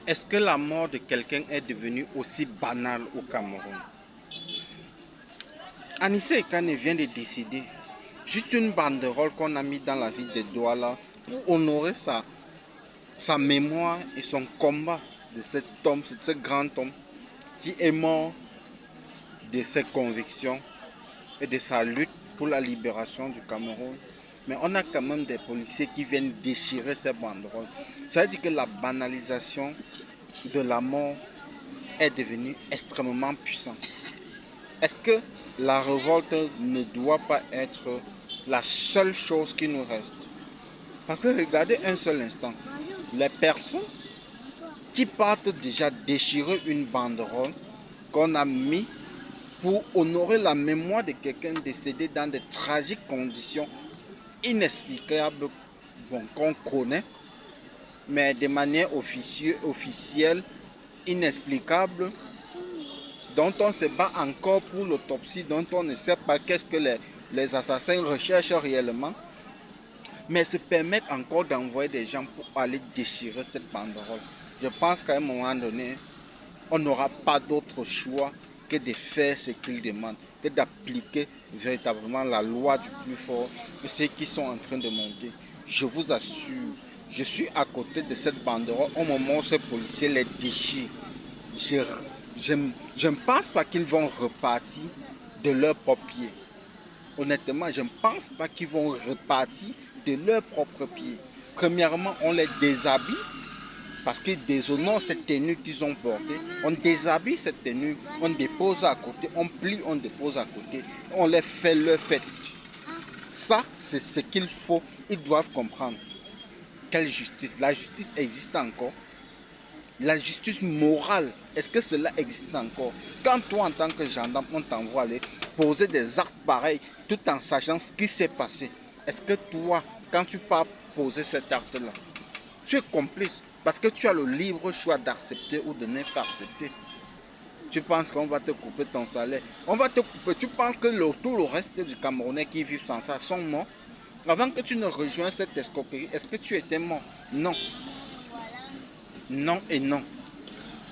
Est-ce que la mort de quelqu'un est devenue aussi banale au Cameroun? Anissé Ekane vient de décider. Juste une banderole qu'on a mis dans la ville de Douala pour honorer sa mémoire et son combat de cet homme, de ce grand homme qui est mort de ses convictions et de sa lutte pour la libération du Cameroun. Mais on a quand même des policiers qui viennent déchirer ces banderoles. Ça veut dire que la banalisation de la mort est devenue extrêmement puissante. Est-ce que la révolte ne doit pas être la seule chose qui nous reste? Parce que regardez un seul instant, les personnes qui partent déjà déchirer une banderole qu'on a mis pour honorer la mémoire de quelqu'un décédé dans de tragiques conditions inexplicables, bon, qu'on connaît, mais de manière officielle, inexplicable, dont on se bat encore pour l'autopsie, dont on ne sait pas qu'est-ce que les assassins recherchent réellement, mais se permettent encore d'envoyer des gens pour aller déchirer cette banderole. Je pense qu'à un moment donné, on n'aura pas d'autre choix que de faire ce qu'ils demandent, que d'appliquer véritablement la loi du plus fort et ceux qui sont en train de monter. Je vous assure, je suis à côté de cette banderole au moment où ces policiers les déchirent. Je ne pense pas qu'ils vont repartir de leur propre pied. Honnêtement, je ne pense pas qu'ils vont repartir de leur propre pied. Premièrement, on les déshabille parce qu'ils déshonorent cette tenue qu'ils ont portée. On déshabille cette tenue, on dépose à côté, on plie, on dépose à côté, on les fait leur fête. Ça, c'est ce qu'il faut, ils doivent comprendre. Quelle justice? La justice existe encore. La justice morale, est-ce que cela existe encore? Quand toi, en tant que gendarme, on t'envoie aller poser des actes pareils tout en sachant ce qui s'est passé, est-ce que toi, quand tu pars poser cet acte-là, tu es complice parce que tu as le libre choix d'accepter ou de ne pas accepter? Tu penses qu'on va te couper ton salaire? On va te couper. Tu penses que tout le reste du Camerounais qui vivent sans ça sont morts? Avant que tu ne rejoignes cette escroquerie, est-ce que tu étais mort? Non. Non et non.